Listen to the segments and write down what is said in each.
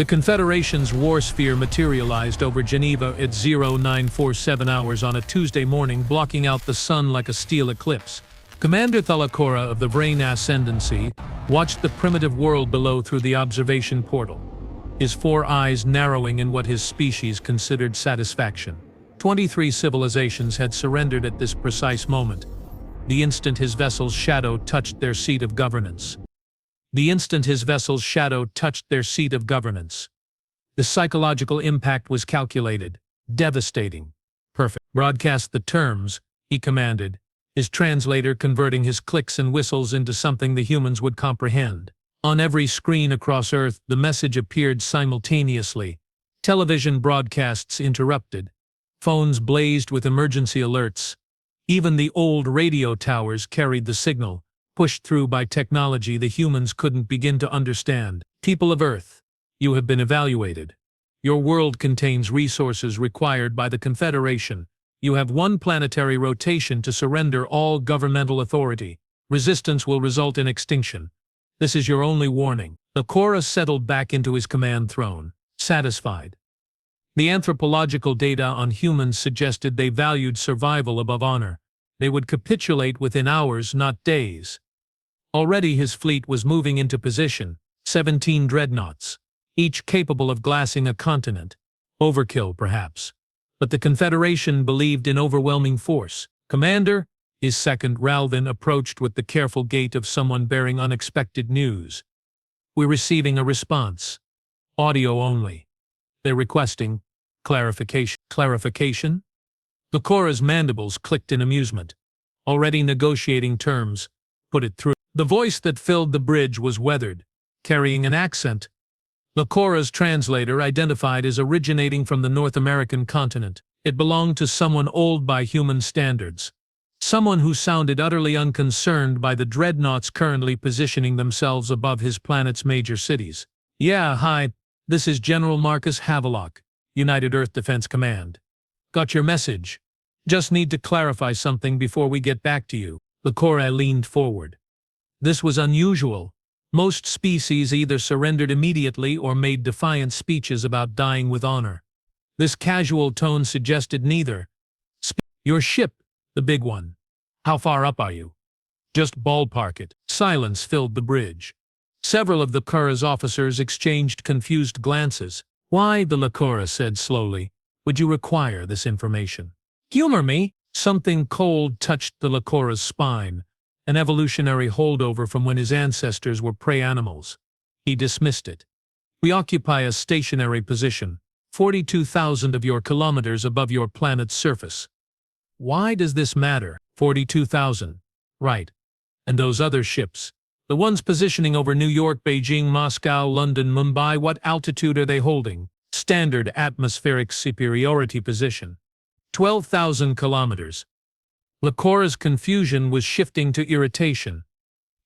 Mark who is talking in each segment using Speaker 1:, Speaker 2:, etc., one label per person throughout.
Speaker 1: The Confederation's war sphere materialized over Geneva at 0947 hours on a Tuesday morning, blocking out the sun like a steel eclipse. Commander Thalakora of the Vrain Ascendancy watched the primitive world below through the observation portal, his four eyes narrowing in what his species considered satisfaction. 23 civilizations had surrendered at this precise moment, the instant his vessel's shadow touched their seat of governance. The psychological impact was calculated, devastating. Perfect. Broadcast the terms, he commanded, his translator converting his clicks and whistles into something the humans would comprehend. On every screen across Earth, the message appeared simultaneously. Television broadcasts interrupted. Phones blazed with emergency alerts. Even the old radio towers carried the signal, pushed through by technology the humans couldn't begin to understand. People of Earth, you have been evaluated. Your world contains resources required by the Confederation. You have one planetary rotation to surrender all governmental authority. Resistance will result in extinction. This is your only warning. Thalakora settled back into his command throne, satisfied. The anthropological data on humans suggested they valued survival above honor. They would capitulate within hours, not days. Already his fleet was moving into position, 17 dreadnoughts, each capable of glassing a continent. Overkill, perhaps. But the Confederation believed in overwhelming force. Commander, his second, Ralvin, approached with the careful gait of someone bearing unexpected news. We're receiving a response. Audio only. They're requesting clarification. Clarification? Thalkora's mandibles clicked in amusement. Already negotiating terms. Put it through. The voice that filled the bridge was weathered, carrying an accent. Thalkora's translator identified as originating from the North American continent. It belonged to someone old by human standards. Someone who sounded utterly unconcerned by the dreadnoughts currently positioning themselves above his planet's major cities. Yeah, hi, this is General Marcus Havelock, United Earth Defense Command. Got your message. Just need to clarify something before we get back to you. Thalakora leaned forward. This was unusual. Most species either surrendered immediately or made defiant speeches about dying with honor. This casual tone suggested neither. Your ship, the big one. How far up are you? Just ballpark it. Silence filled the bridge. Several of Thalkora's officers exchanged confused glances. Why, Thalakora said slowly, would you require this information? Humor me. Something cold touched Thalkora's spine, an evolutionary holdover from when his ancestors were prey animals. He dismissed it. We occupy a stationary position, 42,000 of your kilometers above your planet's surface. Why does this matter? 42,000. Right. And those other ships, the ones positioning over New York, Beijing, Moscow, London, Mumbai, what altitude are they holding? Standard atmospheric superiority position. 12,000 kilometers. Thalkora's confusion was shifting to irritation.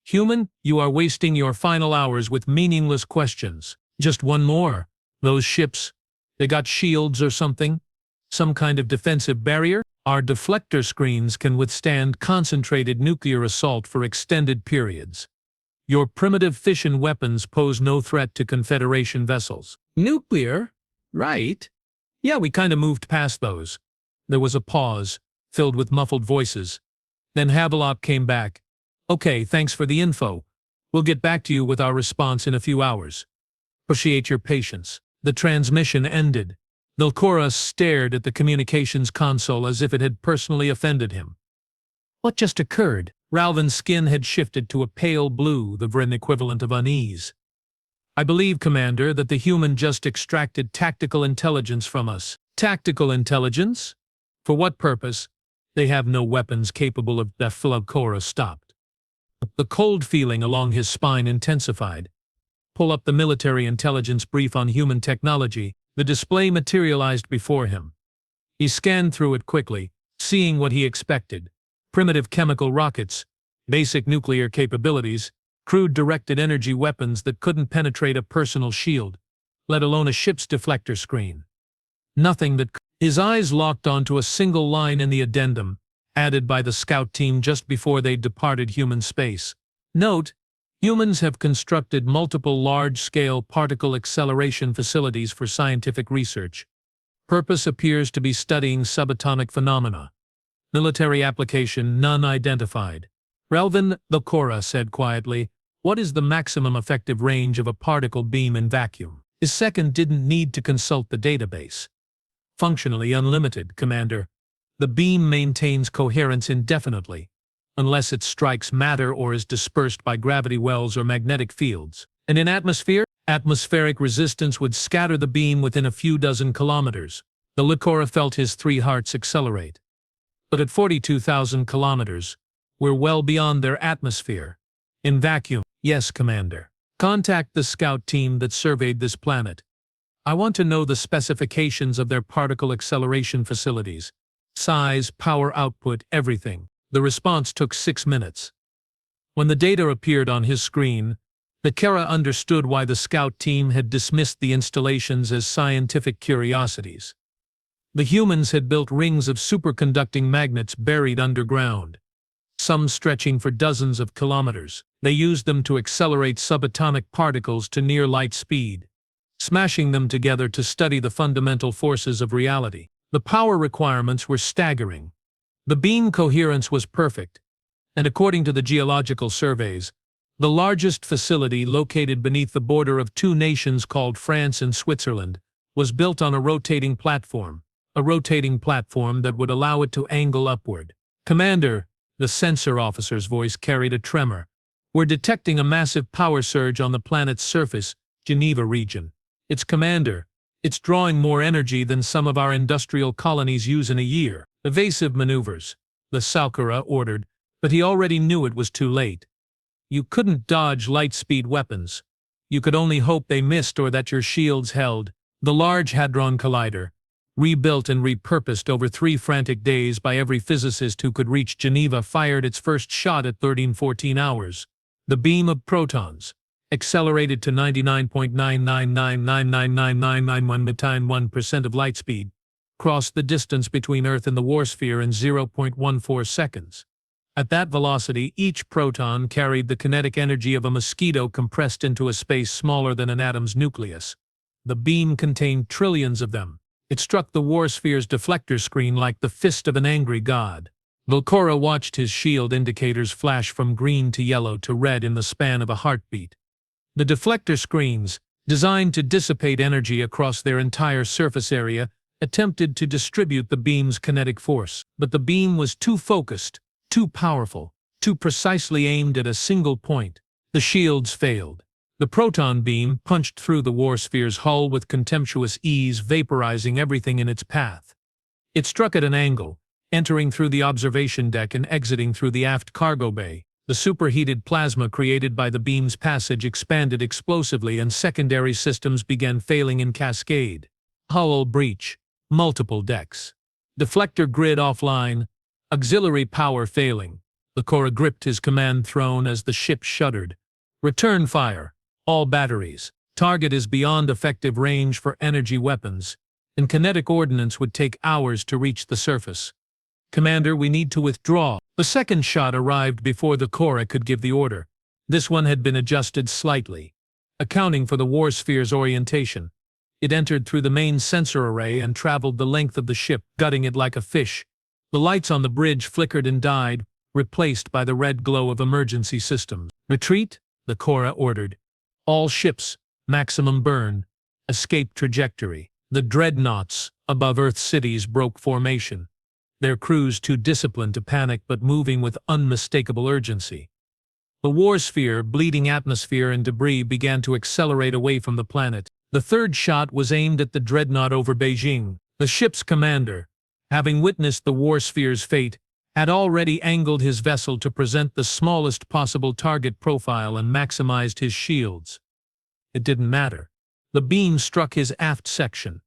Speaker 1: Human, you are wasting your final hours with meaningless questions. Just one more. Those ships, they got shields or something? Some kind of defensive barrier? Our deflector screens can withstand concentrated nuclear assault for extended periods. Your primitive fission weapons pose no threat to Confederation vessels. Nuclear? Right. Yeah, we kinda moved past those. There was a pause, filled with muffled voices. Then Havelock came back. Okay, thanks for the info. We'll get back to you with our response in a few hours. Appreciate your patience. The transmission ended. Thalakora stared at the communications console as if it had personally offended him. What just occurred? Ralvin's skin had shifted to a pale blue, the Vrin equivalent of unease. I believe, Commander, that the human just extracted tactical intelligence from us. Tactical intelligence? For what purpose? They have no weapons capable of... Thalakora stopped. The cold feeling along his spine intensified. Pull up the military intelligence brief on human technology. The display materialized before him. He scanned through it quickly, seeing what he expected. Primitive chemical rockets, basic nuclear capabilities, crude directed energy weapons that couldn't penetrate a personal shield, let alone a ship's deflector screen. Nothing that... His eyes locked onto a single line in the addendum, added by the scout team just before they departed human space. Note, Humans have constructed multiple large-scale particle acceleration facilities for scientific research. Purpose appears to be studying subatomic phenomena. Military application none identified. Relvin, the Cora said quietly, "What is the maximum effective range of a particle beam in vacuum?" His second didn't need to consult the database. Functionally unlimited, Commander. The beam maintains coherence indefinitely, unless it strikes matter or is dispersed by gravity wells or magnetic fields. And in atmosphere? Atmospheric resistance would scatter the beam within a few dozen kilometers. The Licora felt his 3 hearts accelerate. But at 42,000 kilometers, we're well beyond their atmosphere. In vacuum, yes, Commander. Contact the scout team that surveyed this planet. I want to know the specifications of their particle acceleration facilities. Size, power output, everything. The response took 6 minutes. When the data appeared on his screen, Nakera understood why the scout team had dismissed the installations as scientific curiosities. The humans had built rings of superconducting magnets buried underground, some stretching for dozens of kilometers. They used them to accelerate subatomic particles to near light speed, smashing them together to study the fundamental forces of reality. The power requirements were staggering. The beam coherence was perfect, and according to the geological surveys, the largest facility located beneath the border of 2 nations called France and Switzerland was built on a rotating platform that would allow it to angle upward. Commander, the sensor officer's voice carried a tremor. We're detecting a massive power surge on the planet's surface, Geneva region. It's Commander. It's drawing more energy than some of our industrial colonies use in a year. Evasive maneuvers, the Salkara ordered, but he already knew it was too late. You couldn't dodge light-speed weapons. You could only hope they missed or that your shields held. The Large Hadron Collider, rebuilt and repurposed over 3 frantic days by every physicist who could reach Geneva, fired its first shot at 13-14 hours. The beam of protons, accelerated to 99.999999991% of light speed, crossed the distance between Earth and the war sphere in 0.14 seconds. At that velocity, each proton carried the kinetic energy of a mosquito compressed into a space smaller than an atom's nucleus. The beam contained trillions of them. It struck the war sphere's deflector screen like the fist of an angry god. Volcora watched his shield indicators flash from green to yellow to red in the span of a heartbeat. The deflector screens, designed to dissipate energy across their entire surface area, attempted to distribute the beam's kinetic force. But the beam was too focused, too powerful, too precisely aimed at a single point. The shields failed. The proton beam punched through the war sphere's hull with contemptuous ease, vaporizing everything in its path. It struck at an angle, entering through the observation deck and exiting through the aft cargo bay. The superheated plasma created by the beam's passage expanded explosively and secondary systems began failing in cascade. Hull breach, multiple decks. Deflector grid offline, auxiliary power failing. Licora gripped his command throne as the ship shuddered. Return fire. All batteries. Target is beyond effective range for energy weapons, and kinetic ordnance would take hours to reach the surface. Commander, we need to withdraw. The second shot arrived before the Cora could give the order. This one had been adjusted slightly, accounting for the war sphere's orientation. It entered through the main sensor array and traveled the length of the ship, gutting it like a fish. The lights on the bridge flickered and died, replaced by the red glow of emergency systems. Retreat, the Cora ordered. All ships, maximum burn, escape trajectory. The dreadnoughts above Earth cities broke formation, their crews too disciplined to panic but moving with unmistakable urgency. The war sphere, bleeding atmosphere and debris began to accelerate away from the planet. The third shot was aimed at the dreadnought over Beijing. The ship's commander, having witnessed the war sphere's fate, had already angled his vessel to present the smallest possible target profile and maximized his shields. It didn't matter. The beam struck his aft section,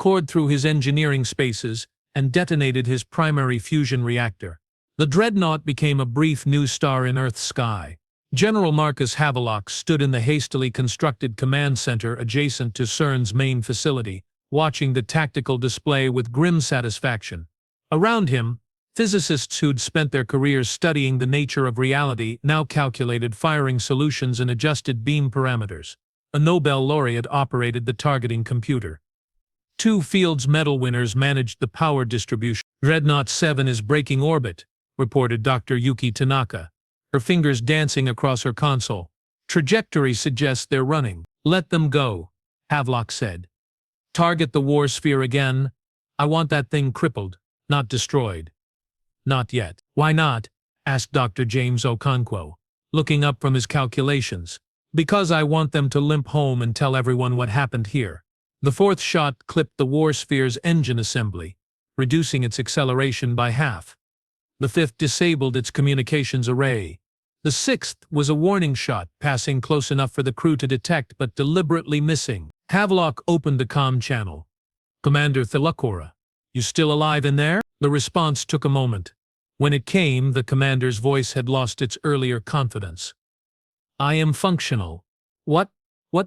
Speaker 1: cored through his engineering spaces, and detonated his primary fusion reactor. The dreadnought became a brief new star in Earth's sky. General Marcus Havelock stood in the hastily constructed command center adjacent to CERN's main facility, watching the tactical display with grim satisfaction. Around him, Physicists who'd spent their careers studying the nature of reality now calculated firing solutions and adjusted beam parameters. A Nobel laureate operated the targeting computer. 2 Fields Medal winners managed the power distribution. Dreadnought 7 is breaking orbit, reported Dr. Yuki Tanaka, her fingers dancing across her console. Trajectory suggests they're running. Let them go, Havelock said. Target the war sphere again. I want that thing crippled, not destroyed. Not yet. Why not? Asked Dr. James Okonkwo, looking up from his calculations. Because I want them to limp home and tell everyone what happened here. The 4th shot clipped the war sphere's engine assembly, reducing its acceleration by half. The 5th disabled its communications array. The 6th was a warning shot, passing close enough for the crew to detect but deliberately missing. Havelock opened the comm channel. Commander Thilakora, you still alive in there? The response took a moment. When it came, the commander's voice had lost its earlier confidence. I am functional. What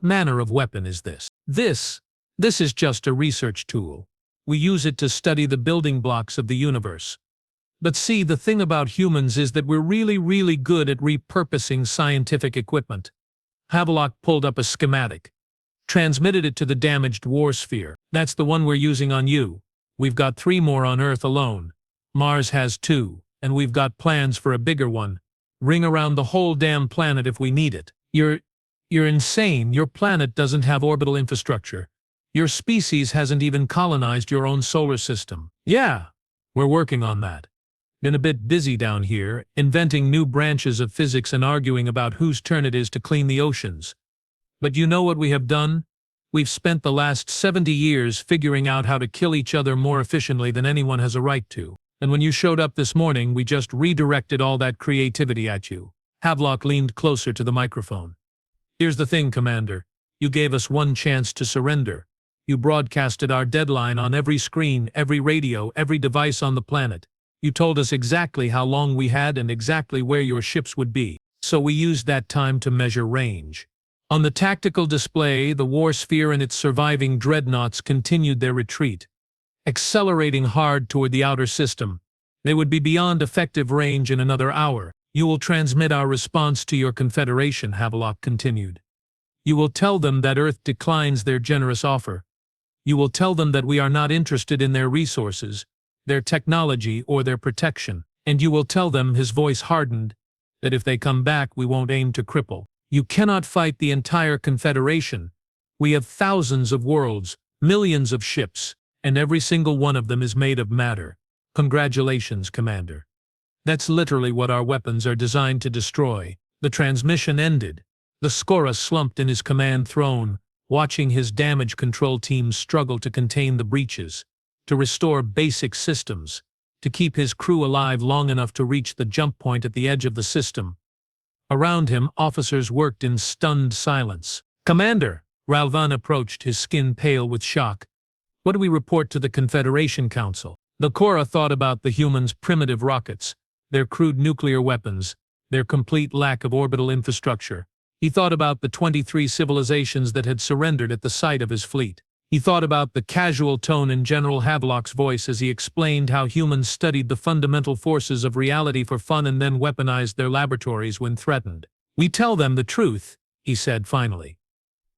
Speaker 1: manner of weapon is this? This is just a research tool. We use it to study the building blocks of the universe. But see, the thing about humans is that we're really good at repurposing scientific equipment. Havelock pulled up a schematic, transmitted it to the damaged war sphere. That's the one we're using on you. We've got 3 more on Earth alone. Mars has 2, and we've got plans for a bigger one. Ring around the whole damn planet if we need it. You're insane. Your planet doesn't have orbital infrastructure. Your species hasn't even colonized your own solar system. Yeah, we're working on that. Been a bit busy down here, inventing new branches of physics and arguing about whose turn it is to clean the oceans. But you know what we have done? We've spent the last 70 years figuring out how to kill each other more efficiently than anyone has a right to. And when you showed up this morning, we just redirected all that creativity at you. Havelock leaned closer to the microphone. Here's the thing, Commander. You gave us one chance to surrender. You broadcasted our deadline on every screen, every radio, every device on the planet. You told us exactly how long we had and exactly where your ships would be. So we used that time to measure range. On the tactical display, the war sphere and its surviving dreadnoughts continued their retreat, accelerating hard toward the outer system. They would be beyond effective range in another hour. You will transmit our response to your Confederation, Havelock continued. You will tell them that Earth declines their generous offer. You will tell them that we are not interested in their resources, their technology, or their protection. And you will tell them, his voice hardened, that if they come back, we won't aim to cripple. You cannot fight the entire Confederation. We have thousands of worlds, millions of ships, and every single one of them is made of matter. Congratulations, Commander. That's literally what our weapons are designed to destroy. The transmission ended. The Skora slumped in his command throne, watching his damage control teams struggle to contain the breaches, to restore basic systems, to keep his crew alive long enough to reach the jump point at the edge of the system. Around him, officers worked in stunned silence. Commander, Ralvan approached, his skin pale with shock. What do we report to the Confederation Council? The Kora thought about the humans' primitive rockets, their crude nuclear weapons, their complete lack of orbital infrastructure. He thought about the 23 civilizations that had surrendered at the sight of his fleet. He thought about the casual tone in General Havelock's voice as he explained how humans studied the fundamental forces of reality for fun and then weaponized their laboratories when threatened. We tell them the truth, he said finally.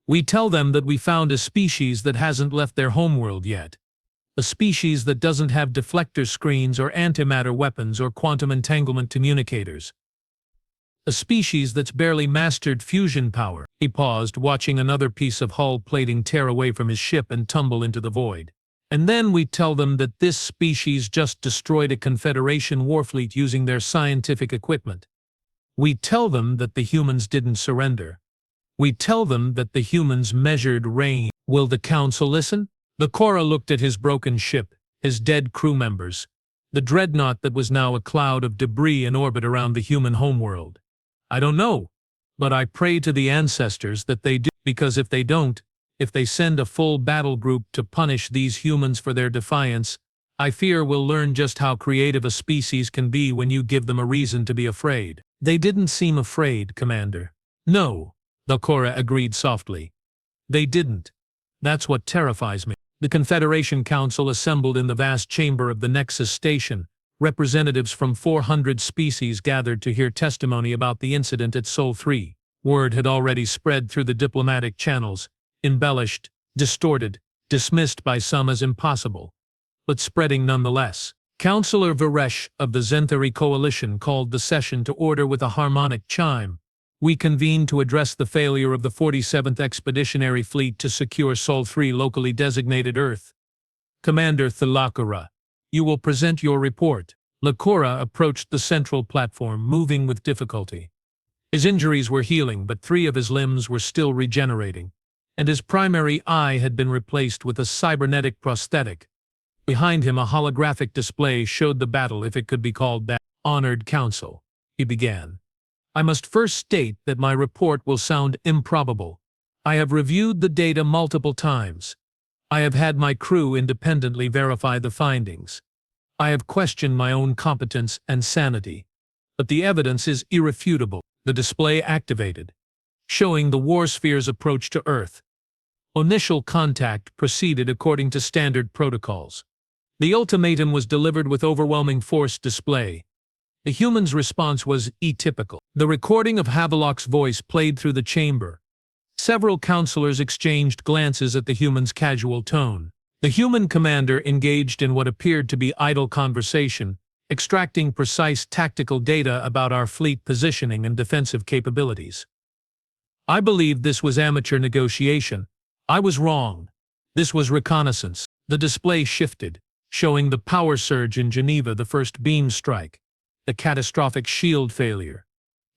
Speaker 1: We tell them that we found a species that hasn't left their homeworld yet. A species that doesn't have deflector screens or antimatter weapons or quantum entanglement communicators. A species that's barely mastered fusion power. He paused, watching another piece of hull plating tear away from his ship and tumble into the void. And then we tell them that this species just destroyed a Confederation warfleet using their scientific equipment. We tell them that the humans didn't surrender. We tell them that the humans measured range. Will the Council listen? The Kora looked at his broken ship, his dead crew members, the dreadnought that was now a cloud of debris in orbit around the human homeworld. I don't know, but I pray to the ancestors that they do, because if they don't, if they send a full battle group to punish these humans for their defiance, I fear we'll learn just how creative a species can be when you give them a reason to be afraid. They didn't seem afraid, Commander. No, the Kora agreed softly. They didn't. That's what terrifies me. The Confederation Council assembled in the vast chamber of the Nexus station, Representatives from 400 species gathered to hear testimony about the incident at Sol 3. Word had already spread through the diplomatic channels, embellished, distorted, dismissed by some as impossible, but spreading nonetheless. Councillor Varesh of the Zenthari coalition called the session to order with a harmonic chime. We convened to address the failure of the 47th Expeditionary Fleet to secure Sol 3 locally designated Earth. Commander Thilakura, you will present your report. Lakura approached the central platform, moving with difficulty. His injuries were healing, but 3 of his limbs were still regenerating, and his primary eye had been replaced with a cybernetic prosthetic. Behind him, a holographic display showed the battle, if it could be called that. Honored Council, he began. I must first state that my report will sound improbable. I have reviewed the data multiple times. I have had my crew independently verify the findings. I have questioned my own competence and sanity. But the evidence is irrefutable. The display activated, showing the war sphere's approach to Earth. Initial contact proceeded according to standard protocols. The ultimatum was delivered with overwhelming force display. The human's response was atypical. The recording of Havelock's voice played through the chamber. Several counselors exchanged glances at the human's casual tone. The human commander engaged in what appeared to be idle conversation, extracting precise tactical data about our fleet positioning and defensive capabilities. I believed this was amateur negotiation. I was wrong. This was reconnaissance. The display shifted, showing the power surge in Geneva, the first beam strike, the catastrophic shield failure.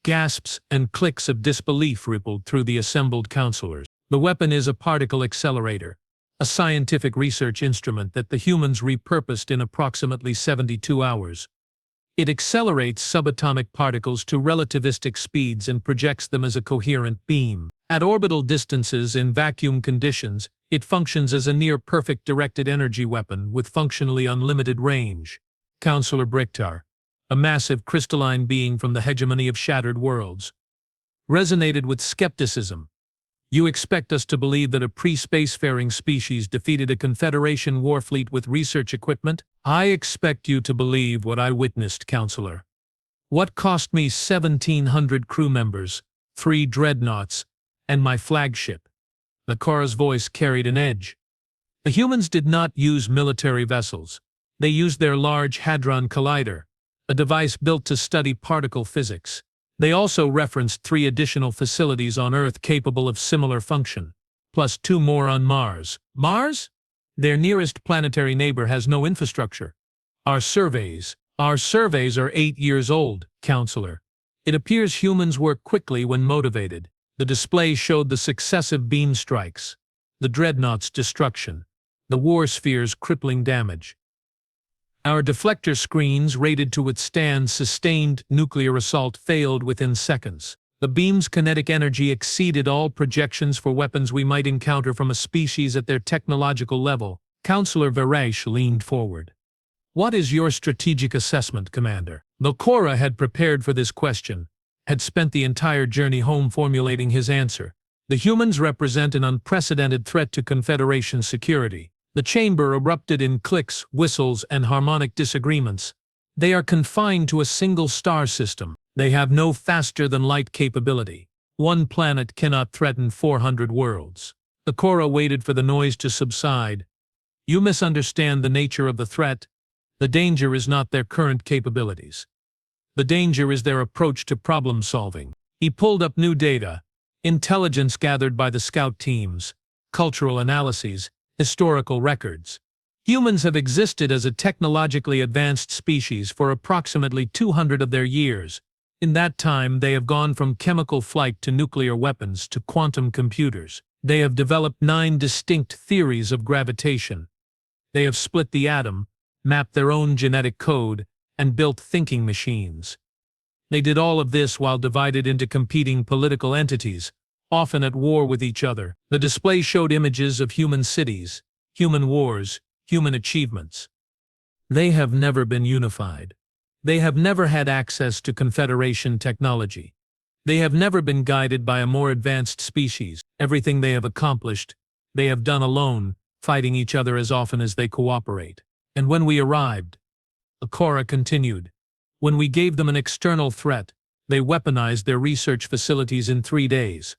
Speaker 1: Gasps and clicks of disbelief rippled through the assembled counselors. The weapon is a particle accelerator, a scientific research instrument that the humans repurposed in approximately 72 hours. It accelerates subatomic particles to relativistic speeds and projects them as a coherent beam. At orbital distances in vacuum conditions, it functions as a near-perfect directed energy weapon with functionally unlimited range. Councillor Brichtar, a massive crystalline being from the hegemony of shattered worlds, resonated with skepticism. You expect us to believe that a pre-spacefaring species defeated a Confederation warfleet with research equipment? I expect you to believe what I witnessed, Counselor. What cost me 1,700 crew members, 3 dreadnoughts, and my flagship? Lakura's voice carried an edge. The humans did not use military vessels. They used their Large Hadron Collider, a device built to study particle physics. They also referenced 3 additional facilities on Earth capable of similar function, plus 2 more on Mars. Mars? Their nearest planetary neighbor has no infrastructure. Our surveys are 8 years old, Counselor. It appears humans work quickly when motivated. The display showed the successive beam strikes, the dreadnought's destruction, the war sphere's crippling damage. Our deflector screens, rated to withstand sustained nuclear assault, failed within seconds. The beam's kinetic energy exceeded all projections for weapons we might encounter from a species at their technological level. Councillor Varesh leaned forward. What is your strategic assessment, Commander? Lakura had prepared for this question, had spent the entire journey home formulating his answer. The humans represent an unprecedented threat to Confederation security. The chamber erupted in clicks, whistles, and harmonic disagreements. They are confined to a single star system. They have no faster-than-light capability. One planet cannot threaten 400 worlds. Lakura waited for the noise to subside. You misunderstand the nature of the threat. The danger is not their current capabilities. The danger is their approach to problem-solving. He pulled up new data, intelligence gathered by the scout teams, cultural analyses, historical records. Humans have existed as a technologically advanced species for approximately 200 of their years. In that time, they have gone from chemical flight to nuclear weapons to quantum computers. They have developed 9 distinct theories of gravitation. They have split the atom, mapped their own genetic code, and built thinking machines. They did all of this while divided into competing political entities, often at war with each other. The display showed images of human cities, human wars, human achievements. They have never been unified. They have never had access to Confederation technology. They have never been guided by a more advanced species. Everything they have accomplished, they have done alone, fighting each other as often as they cooperate. And when we arrived, Akora continued. When we gave them an external threat, they weaponized their research facilities in 3 days.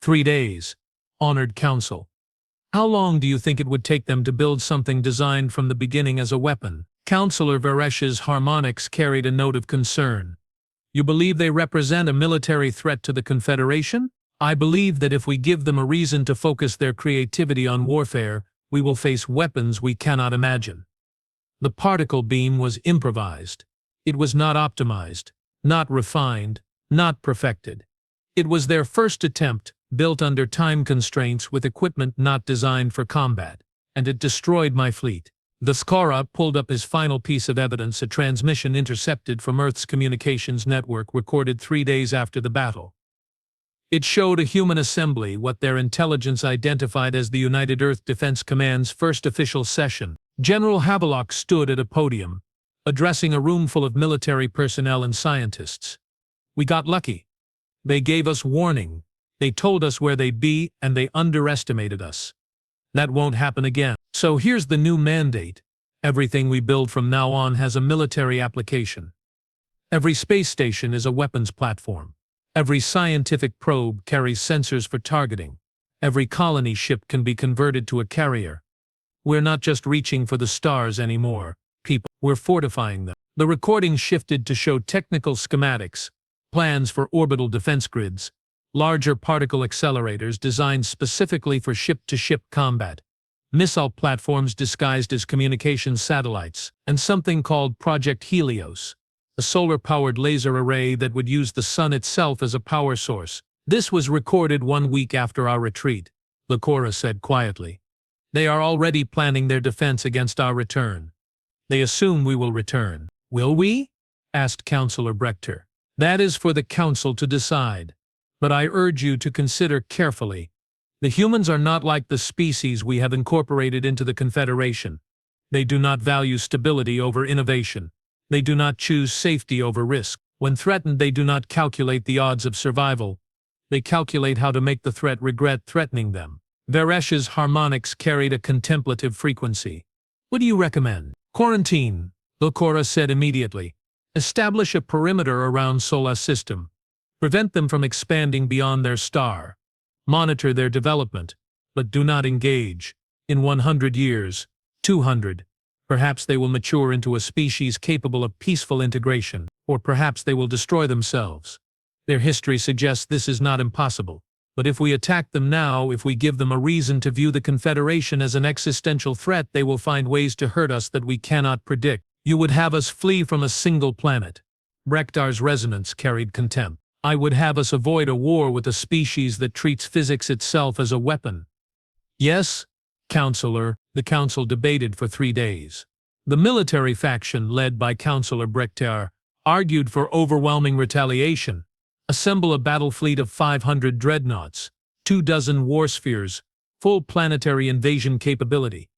Speaker 1: 3 days, honored council. How long do you think it would take them to build something designed from the beginning as a weapon? Councillor Varesh's harmonics carried a note of concern. You believe they represent a military threat to the Confederation? I believe that if we give them a reason to focus their creativity on warfare, we will face weapons we cannot imagine. The particle beam was improvised. It was not optimized, not refined, not perfected. It was their first attempt, built under time constraints with equipment not designed for combat, and it destroyed my fleet. The Skara pulled up his final piece of evidence, a transmission intercepted from Earth's communications network recorded 3 days after the battle. It showed a human assembly, what their intelligence identified as the United Earth Defense Command's first official session. General Havelock stood at a podium, addressing a room full of military personnel and scientists. We got lucky. They gave us warning. They told us where they'd be, and they underestimated us. That won't happen again. So here's the new mandate. Everything we build from now on has a military application. Every space station is a weapons platform. Every scientific probe carries sensors for targeting. Every colony ship can be converted to a carrier. We're not just reaching for the stars anymore, people. We're fortifying them. The recording shifted to show technical schematics, plans for orbital defense grids, larger particle accelerators designed specifically for ship-to-ship combat, missile platforms disguised as communications satellites, and something called Project Helios, a solar-powered laser array that would use the sun itself as a power source. This was recorded 1 week after our retreat, Lakora said quietly. They are already planning their defense against our return. They assume we will return. Will we? Asked Councillor Brechter. That is for the Council to decide. But I urge you to consider carefully. The humans are not like the species we have incorporated into the Confederation. They do not value stability over innovation. They do not choose safety over risk. When threatened, they do not calculate the odds of survival. They calculate how to make the threat regret threatening them. Varesh's harmonics carried a contemplative frequency. What do you recommend? Quarantine, Lakora said immediately. Establish a perimeter around Solar System. Prevent them from expanding beyond their star. Monitor their development, but do not engage. In 100 years, 200, perhaps they will mature into a species capable of peaceful integration, or perhaps they will destroy themselves. Their history suggests this is not impossible. But if we attack them now, if we give them a reason to view the Confederation as an existential threat, they will find ways to hurt us that we cannot predict. You would have us flee from a single planet. Brechtar's resonance carried contempt. I would have us avoid a war with a species that treats physics itself as a weapon. Yes, Councillor, the Council debated for 3 days. The military faction, led by Councillor Brechtar, argued for overwhelming retaliation. Assemble a battle fleet of 500 dreadnoughts, 24 war spheres, full planetary invasion capability.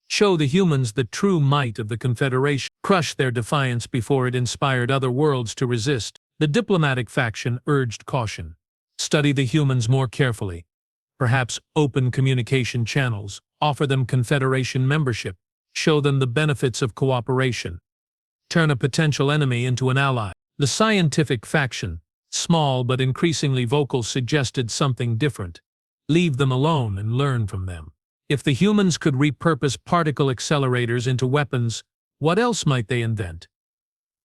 Speaker 1: Show the humans the true might of the Confederation. Crush their defiance before it inspired other worlds to resist. The diplomatic faction urged caution. Study the humans more carefully. Perhaps open communication channels. Offer them Confederation membership. Show them the benefits of cooperation. Turn a potential enemy into an ally. The scientific faction, small but increasingly vocal, suggested something different. Leave them alone and learn from them. If the humans could repurpose particle accelerators into weapons, what else might they invent?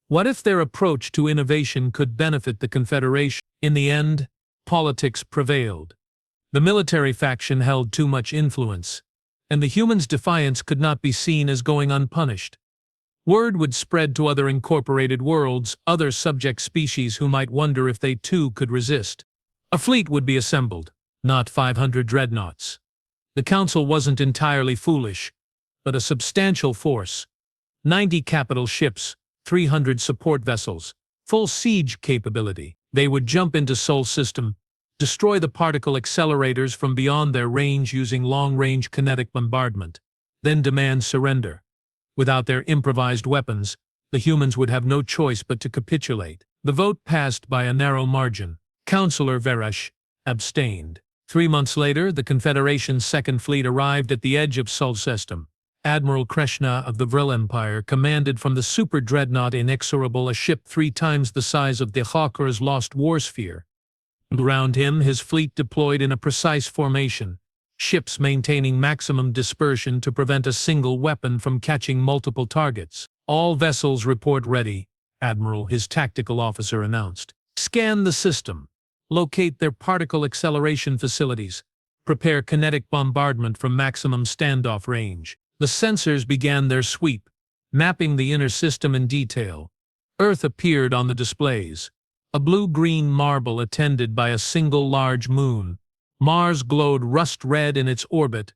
Speaker 1: What if their approach to innovation could benefit the Confederation? In the end, politics prevailed. The military faction held too much influence, and the humans' defiance could not be seen as going unpunished. Word would spread to other incorporated worlds, other subject species who might wonder if they too could resist. A fleet would be assembled, not 500 dreadnoughts. The Council wasn't entirely foolish, but a substantial force. 90 capital ships, 300 support vessels, full siege capability. They would jump into Sol System, destroy the particle accelerators from beyond their range using long-range kinetic bombardment, then demand surrender. Without their improvised weapons, the humans would have no choice but to capitulate. The vote passed by a narrow margin. Councillor Varesh abstained. 3 months later, the Confederation's Second Fleet arrived at the edge of Sol System. Admiral Krishna of the Vril Empire commanded from the super dreadnought Inexorable, a ship 3 times the size of the Hawker's lost warsphere. Around him, his fleet deployed in a precise formation, ships maintaining maximum dispersion to prevent a single weapon from catching multiple targets. "All vessels report ready," Admiral, his tactical officer, announced. "Scan the system. Locate their particle acceleration facilities. Prepare kinetic bombardment from maximum standoff range." The sensors began their sweep, mapping the inner system in detail. Earth appeared on the displays, a blue-green marble attended by a single large moon. Mars glowed rust-red in its orbit.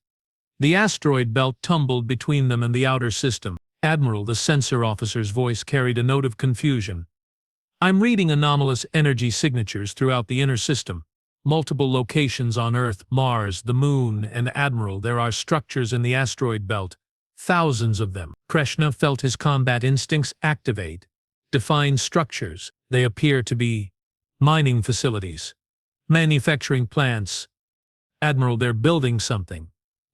Speaker 1: The asteroid belt tumbled between them and the outer system. "Admiral," the sensor officer's voice carried a note of confusion. "I'm reading anomalous energy signatures throughout the inner system. Multiple locations on Earth, Mars, the Moon, and Admiral, there are structures in the asteroid belt. Thousands of them." Krishna felt his combat instincts activate. Defined structures. They appear to be mining facilities, manufacturing plants. "Admiral, they're building something.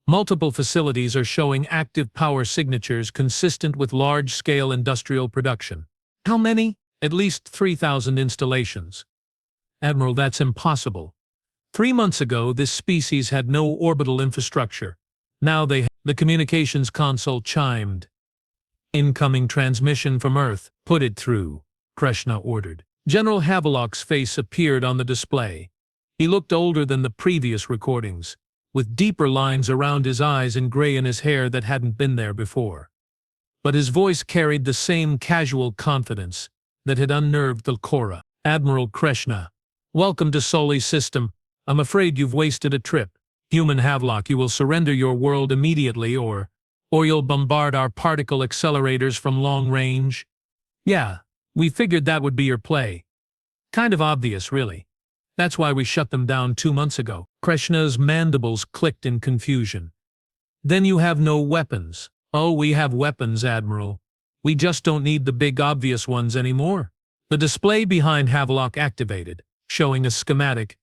Speaker 1: Multiple facilities are showing active power signatures consistent with large-scale industrial production." "How many?" "At least 3,000 installations." "Admiral, that's impossible. 3 months ago, this species had no orbital infrastructure. Now they have." The communications console chimed. "Incoming transmission from Earth. Put it through," Krishna ordered. General Havelock's face appeared on the display. He looked older than the previous recordings, with deeper lines around his eyes and gray in his hair that hadn't been there before. But his voice carried the same casual confidence that had unnerved the Kora. "Admiral Krishna, welcome to Soli's system. I'm afraid you've wasted a trip. Human Havelock, you will surrender your world immediately or you'll bombard our particle accelerators from long range." "Yeah, we figured that would be your play. Kind of obvious, really. That's why we shut them down 2 months ago." Krishna's mandibles clicked in confusion. "Then you have no weapons." "Oh, we have weapons, Admiral. We just don't need the big obvious ones anymore." The display behind Havelock activated, showing a schematic.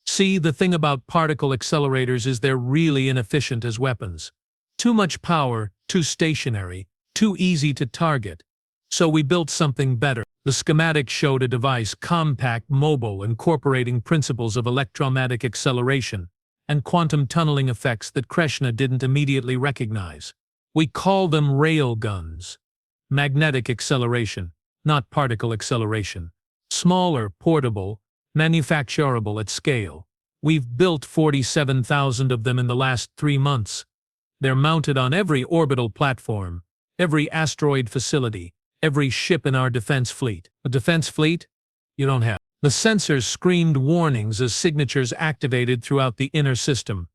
Speaker 1: "See, the thing about particle accelerators is they're really inefficient as weapons. Too much power, too stationary, too easy to target. So we built something better." The schematic showed a device, compact, mobile, incorporating principles of electromagnetic acceleration and quantum tunneling effects that Krishna didn't immediately recognize. "We call them railguns. Magnetic acceleration, not particle acceleration. Smaller, portable, manufacturable at scale. We've built 47,000 of them in the last 3 months. They're mounted on every orbital platform, every asteroid facility, every ship in our defense fleet." "A defense fleet? You don't have." The sensors screamed warnings as signatures activated throughout the inner system.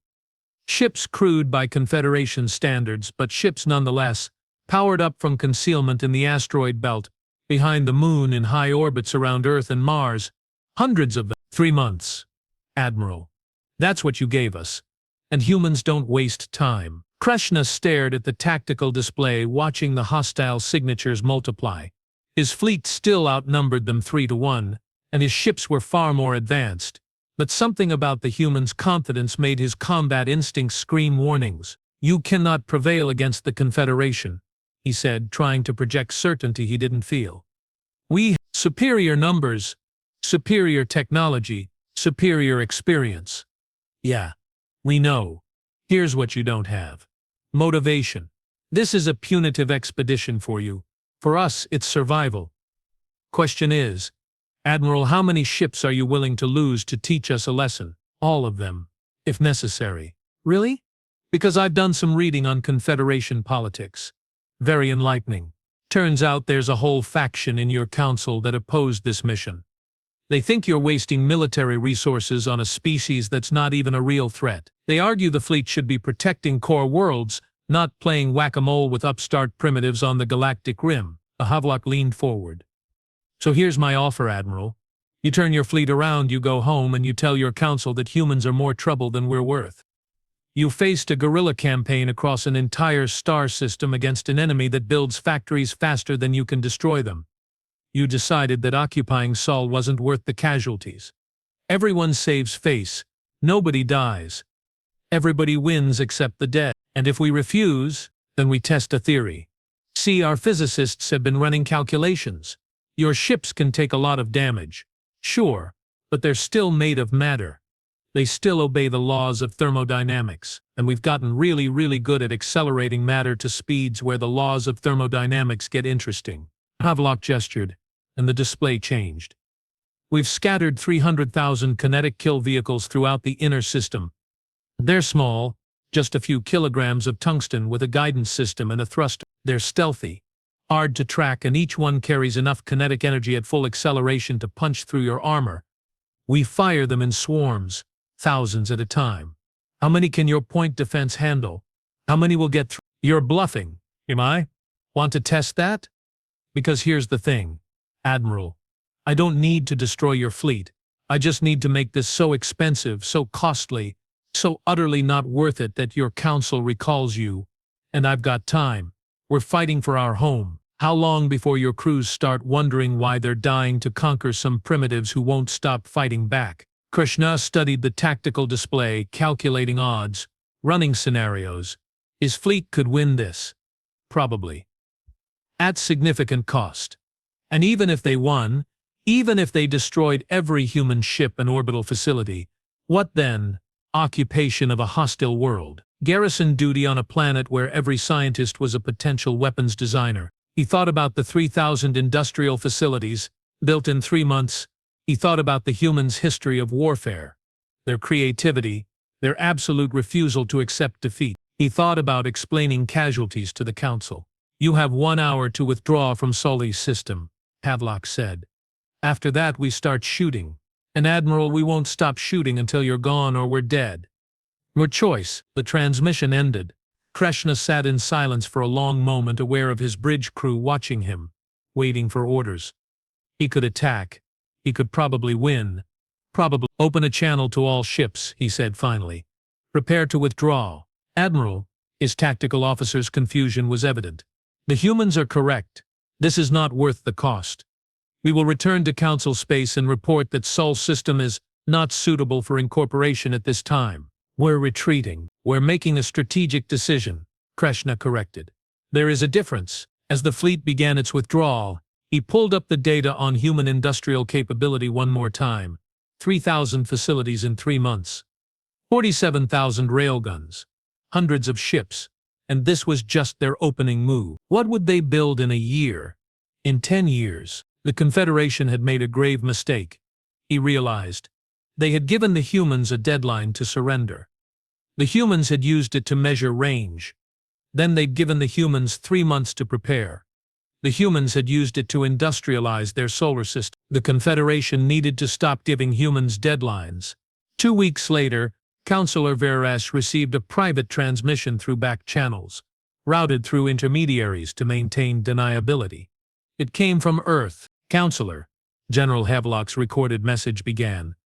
Speaker 1: Ships crewed by Confederation standards, but ships nonetheless, powered up from concealment in the asteroid belt, behind the Moon in high orbits around Earth and Mars. Hundreds of them. 3 months. Admiral. That's what you gave us. And humans don't waste time. Krishna stared at the tactical display, watching the hostile signatures multiply. His fleet still outnumbered them 3 to 1, and his ships were far more advanced. But something about the humans' confidence made his combat instincts scream warnings. "You cannot prevail against the Confederation," he said, trying to project certainty he didn't feel. "We have superior numbers, superior technology, superior experience." "Yeah, we know. Here's what you don't have. Motivation. This is a punitive expedition for you. For us, it's survival. Question is, Admiral, how many ships are you willing to lose to teach us a lesson?" "All of them, if necessary." "Really?" "Because I've done some reading on Confederation politics. Very enlightening. Turns out there's a whole faction in your council that opposed this mission. They think you're wasting military resources on a species that's not even a real threat. They argue the fleet should be protecting core worlds, not playing whack-a-mole with upstart primitives on the galactic rim." Havelock leaned forward. "So here's my offer, Admiral. You turn your fleet around, you go home, and you tell your council that humans are more trouble than we're worth. You faced a guerrilla campaign across an entire star system against an enemy that builds factories faster than you can destroy them. You decided that occupying Sol wasn't worth the casualties. Everyone saves face. Nobody dies. Everybody wins except the dead. And if we refuse, Then we test a theory. See, our physicists have been running calculations. Your ships can take a lot of damage. Sure, but they're still made of matter. They still obey the laws of thermodynamics, and we've gotten really, really good at accelerating matter to speeds where the laws of thermodynamics get interesting. Havelock gestured, and the display changed. We've scattered 300,000 kinetic kill vehicles throughout the inner system. They're small, just a few kilograms of tungsten with a guidance system and a thruster. They're stealthy, hard to track, and each one carries enough kinetic energy at full acceleration to punch through your armor. We fire them in swarms, thousands at a time. How many can your point defense handle? How many will get through? You're bluffing, am I? Want to test that? Because here's the thing, Admiral. I don't need to destroy your fleet. I just need to make this so expensive, so costly, so utterly not worth it that your council recalls you. And I've got time. We're fighting for our home. How long before your crews start wondering why they're dying to conquer some primitives who won't stop fighting back? Krishna studied the tactical display, calculating odds, running scenarios. His fleet could win this. Probably. At significant cost. And even if they won, even if they destroyed every human ship and orbital facility, what then? Occupation of a hostile world. Garrison duty on a planet where every scientist was a potential weapons designer. He thought about the 3,000 industrial facilities, built in 3 months. He thought about the humans' history of warfare, their creativity, their absolute refusal to accept defeat. He thought about explaining casualties to the Council. You have 1 hour to withdraw from Sully's system, Havelock said. After that we start shooting. And Admiral, we won't stop shooting until you're gone or we're dead. Your choice. The transmission ended. Krishna sat in silence for a long moment, aware of his bridge crew watching him, waiting for orders. He could attack. He could probably win. Probably open a channel to all ships, he said finally. Prepare to withdraw. Admiral, his tactical officer's confusion was evident. The humans are correct. This is not worth the cost. We will return to Council space and report that Sol's system is not suitable for incorporation at this time. We're retreating. We're making a strategic decision, Krishna corrected. There is a difference. As the fleet began its withdrawal, he pulled up the data on human industrial capability one more time. 3,000 facilities in 3 months. 47,000 railguns. Hundreds of ships. And this was just their opening move. What would they build in a year? In 10 years? The Confederation had made a grave mistake. He realized. They had given the humans a deadline to surrender. The humans had used it to measure range. Then they'd given the humans 3 months to prepare. The humans had used it to industrialize their solar system. The Confederation needed to stop giving humans deadlines. 2 weeks later, Councillor Veras received a private transmission through back channels, routed through intermediaries to maintain deniability. It came from Earth. Counselor, General Havelock's recorded message began.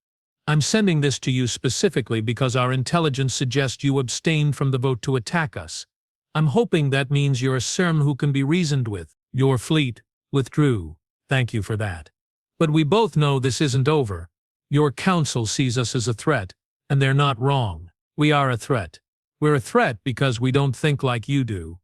Speaker 1: I'm sending this to you specifically because our intelligence suggests you abstained from the vote to attack us. I'm hoping that means you're a CERM who can be reasoned with. Your fleet withdrew. Thank you for that. But we both know this isn't over. Your council sees us as a threat, and they're not wrong. We are a threat. We're a threat because we don't think like you do.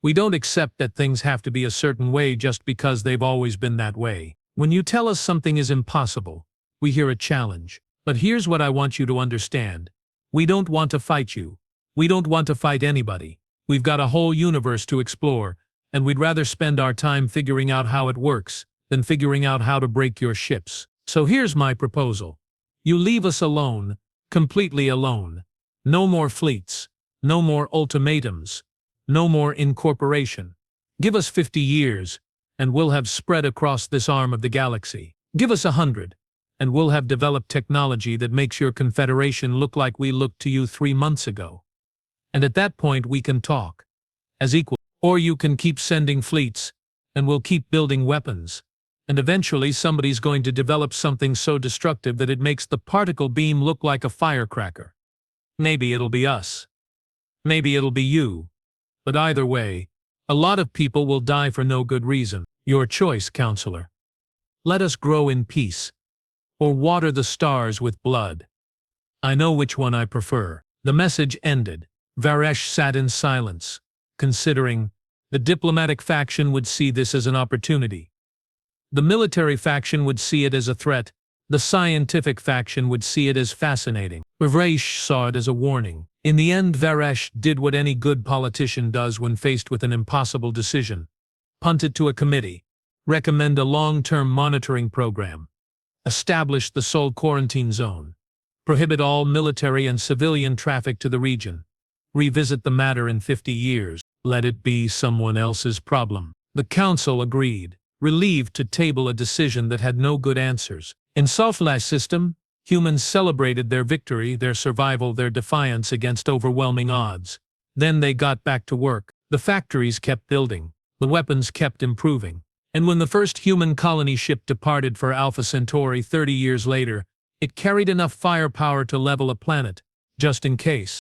Speaker 1: We don't accept that things have to be a certain way just because they've always been that way. When you tell us something is impossible, we hear a challenge. But here's what I want you to understand. We don't want to fight you. We don't want to fight anybody. We've got a whole universe to explore, and we'd rather spend our time figuring out how it works than figuring out how to break your ships. So here's my proposal. You leave us alone, completely alone. No more fleets. No more ultimatums. No more incorporation. Give us 50 years, and we'll have spread across this arm of the galaxy. Give us 100, and we'll have developed technology that makes your Confederation look like we looked to you 3 months ago. And at that point we can talk. As equal. Or you can keep sending fleets, and we'll keep building weapons. And eventually somebody's going to develop something so destructive that it makes the particle beam look like a firecracker. Maybe it'll be us. Maybe it'll be you. But either way, a lot of people will die for no good reason. Your choice, Counselor. Let us grow in peace. Or water the stars with blood. I know which one I prefer. The message ended. Varesh sat in silence. considering the diplomatic faction would see this as an opportunity. The military faction would see it as a threat. The scientific faction would see it as fascinating. Varesh saw it as a warning. In the end, Varesh did what any good politician does when faced with an impossible decision. Punt it to a committee. Recommend a long-term monitoring program. Establish the sole quarantine zone. Prohibit all military and civilian traffic to the region. Revisit the matter in 50 years. Let it be someone else's problem. The council agreed, relieved to table a decision that had no good answers. In Sci-Fi system, humans celebrated their victory, their survival, their defiance against overwhelming odds. Then they got back to work. The factories kept building. The weapons kept improving. And when the first human colony ship departed for Alpha Centauri 30 years later, it carried enough firepower to level a planet, just in case.